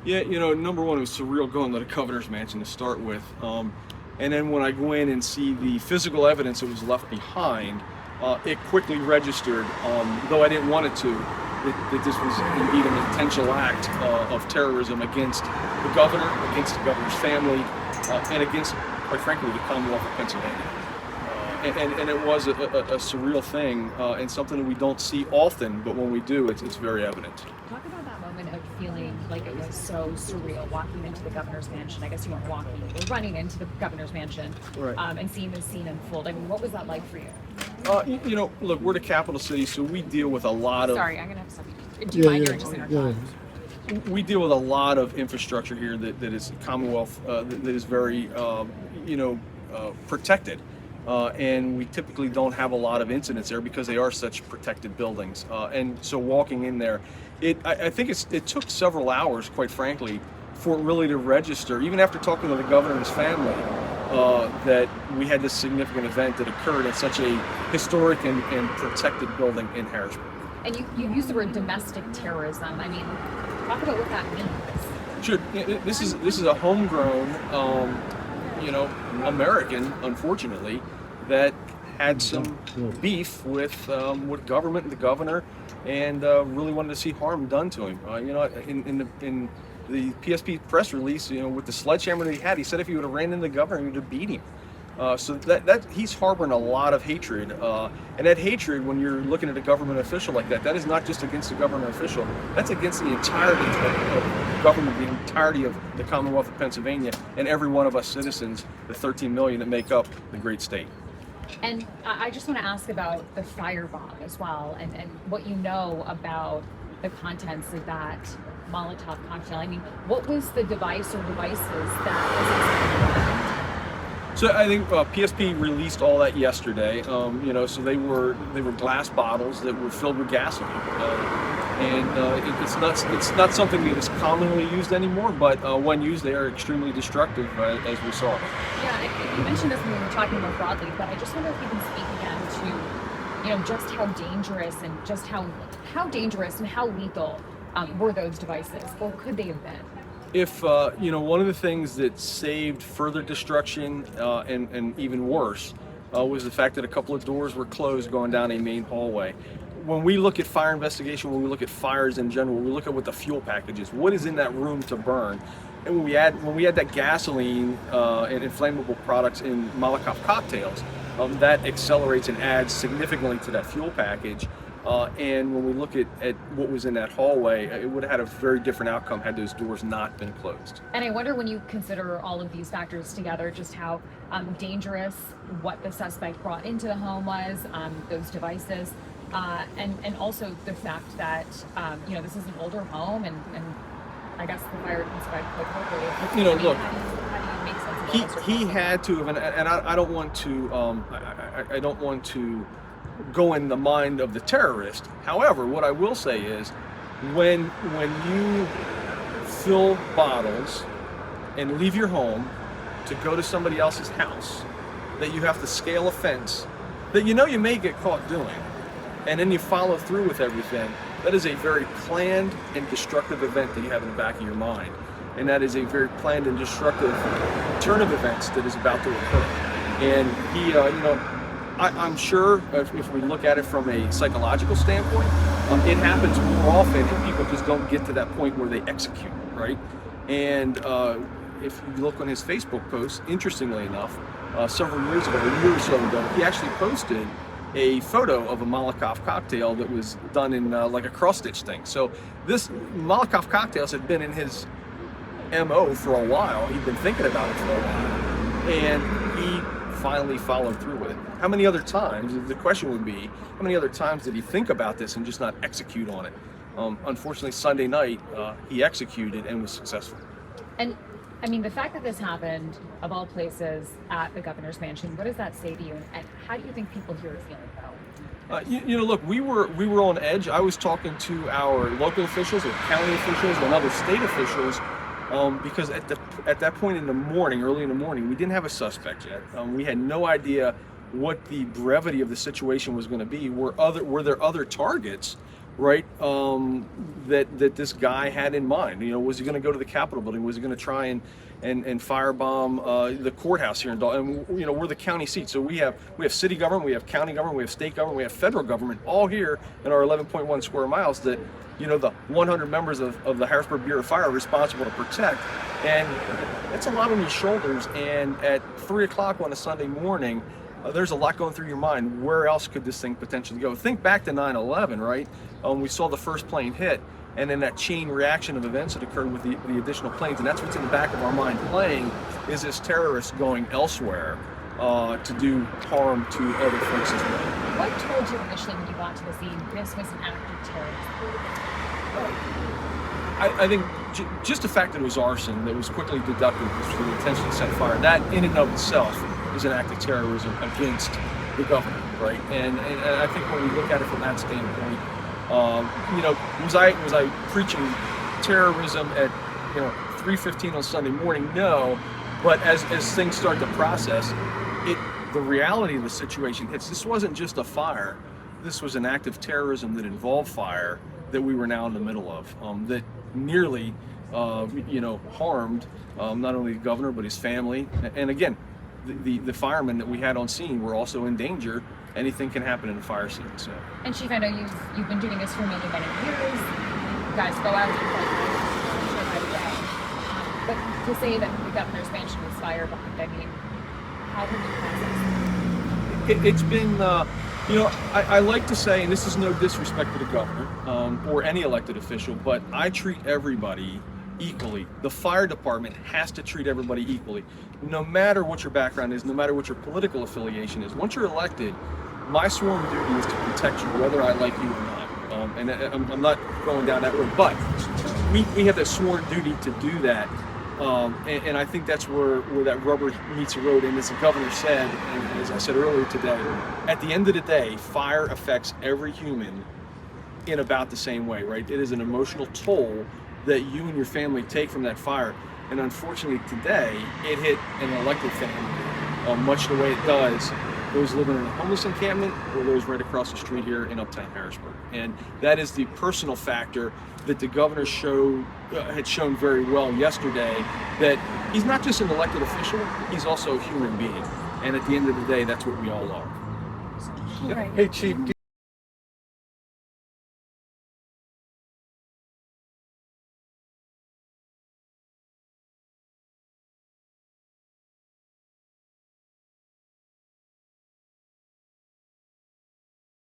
Yeah, number one, it was surreal going to the governor's mansion to start with. And then when I go in and see the physical evidence that was left behind, it quickly registered, though I didn't want it to, that this was indeed an intentional act of terrorism against the governor, against the governor's family, and against, quite frankly, the Commonwealth of Pennsylvania. And it was a surreal thing, and something that we don't see often, but when we do, it's very evident. Talk about that moment of feeling like it was so surreal walking into the governor's mansion. I guess you weren't walking, you were running into the governor's mansion, Right. and seeing this scene unfold. I mean, what was that like for you? Look, we're the capital city, so we deal with a lot of. Sorry, I'm gonna have to stop you. Do you mind or just interrupt? We deal with a lot of infrastructure here that is Commonwealth, that is very, protected. And we typically don't have a lot of incidents there because they are such protected buildings. And so walking in there, I think it took several hours, quite frankly, for it really to register, even after talking to the governor and his family, that we had this significant event that occurred at such a historic and protected building in Harrisburg. And you use the word domestic terrorism. I mean, talk about what that means. Sure, this is a homegrown, American, unfortunately, that had some beef with government and the governor, and really wanted to see harm done to him. In the PSP press release, with the sledgehammer that he had, he said if he would have ran into the governor, he would have beat him. So that he's harboring a lot of hatred, and that hatred, when you're looking at a government official like that is not just against the government official. That's against the entirety of government, the entirety of the Commonwealth of Pennsylvania, and every one of us citizens, the 13 million that make up the great state. And I just want to ask about the firebomb as well, and what you know about the contents of that Molotov cocktail. I mean, what was the device or devices that was So I think PSP released all that yesterday. So they were glass bottles that were filled with gasoline, it's not something that is commonly used anymore. But when used, they are extremely destructive, as we saw. Yeah, you mentioned this when we were talking more broadly, but I just wonder if you can speak again to, just how dangerous and just how dangerous and how lethal were those devices, or could they have been? If one of the things that saved further destruction and even worse was the fact that a couple of doors were closed going down a main hallway. When we look at fire investigation, when we look at fires in general, we look at what the fuel package is, what is in that room to burn. And when we add that gasoline and inflammable products in Molotov cocktails, that accelerates and adds significantly to that fuel package. And when we look at what was in that hallway, it would have had a very different outcome had those doors not been closed. And I wonder, when you consider all of these factors together, just how dangerous what the suspect brought into the home was, those devices, and also the fact that this is an older home, and I guess the fire can spread quite quickly. Look, how do you make sense of he had to have, and I don't want to I don't want to go in the mind of the terrorist. However, what I will say is, when you fill bottles and leave your home to go to somebody else's house, that you have to scale a fence that you may get caught doing, and then you follow through with everything, that is a very planned and destructive event that you have in the back of your mind. And that is a very planned and destructive turn of events that is about to occur. And he, I'm sure if we look at it from a psychological standpoint, it happens more often, and people just don't get to that point where they execute, right? And if you look on his Facebook post, interestingly enough, several years ago, a year or so ago, he actually posted a photo of a Molotov cocktail that was done in like a cross-stitch thing. So this Molotov cocktails had been in his MO for a while. He'd been thinking about it for a while, and he finally followed through with it. How many other times, the question would be, how many other times did he think about this and just not execute on it? Unfortunately, Sunday night, he executed and was successful. And I mean, the fact that this happened, of all places, at the governor's mansion, what does that say to you? And how do you think people here are feeling about it? Look, we were on edge. I was talking to our local officials, and county officials, and other state officials, because at that point in the morning, early in the morning, we didn't have a suspect yet. We had no idea what the brevity of the situation was going to be. Were there other targets right? That this guy had in mind. You know, was he going to go to the Capitol building? Was he going to try and firebomb the courthouse here in Dalton? And you know, we're the county seat, so we have city government, we have county government, we have state government, we have federal government, all here in our 11.1 square miles that, you know, the 100 members of the Harrisburg Bureau of Fire are responsible to protect. And it's a lot on your shoulders. And at 3 o'clock on a Sunday morning, there's a lot going through your mind. Where else could this thing potentially go? Think back to 9/11, right? We saw the first plane hit, and then that chain reaction of events that occurred with the additional planes, and that's what's in the back of our mind playing, is this terrorist going elsewhere to do harm to other folks as well. What told you initially when you got to the scene this was an act of terrorism? I think just the fact that it was arson that was quickly deducted for the intention to set fire, that in and of itself is an act of terrorism against the governor, right? And I think when we look at it from that standpoint, you know, was I preaching terrorism at 3:15 on Sunday morning? No, but as things start to process, the reality of the situation hits. This wasn't just a fire. This was an act of terrorism that involved fire that we were now in the middle of, that nearly, harmed not only the governor but his family. And again, the firemen that we had on scene were also in danger. Anything can happen in a fire scene. So. And Chief, I know you've been doing this for many years. You guys go out and fight, but to say that the governor's mansion was firebombed, I mean, how can you process? It's been, I like to say, and this is no disrespect to the governor or any elected official, but I treat everybody equally. The fire department has to treat everybody equally, no matter what your background is, no matter what your political affiliation is. Once you're elected, my sworn duty is to protect you, whether I like you or not. And I'm not going down that road, but we have that sworn duty to do that. And I think that's where that rubber meets the road. And as the governor said, and as I said earlier today, at the end of the day, fire affects every human in about the same way, right? It is an emotional toll that you and your family take from that fire. And unfortunately today, it hit an elected family, much the way it does those living in a homeless encampment or those right across the street here in Uptown Harrisburg. And that is the personal factor that the governor had shown very well yesterday, that he's not just an elected official, he's also a human being. And at the end of the day, that's what we all are. Right. Hey, Chief,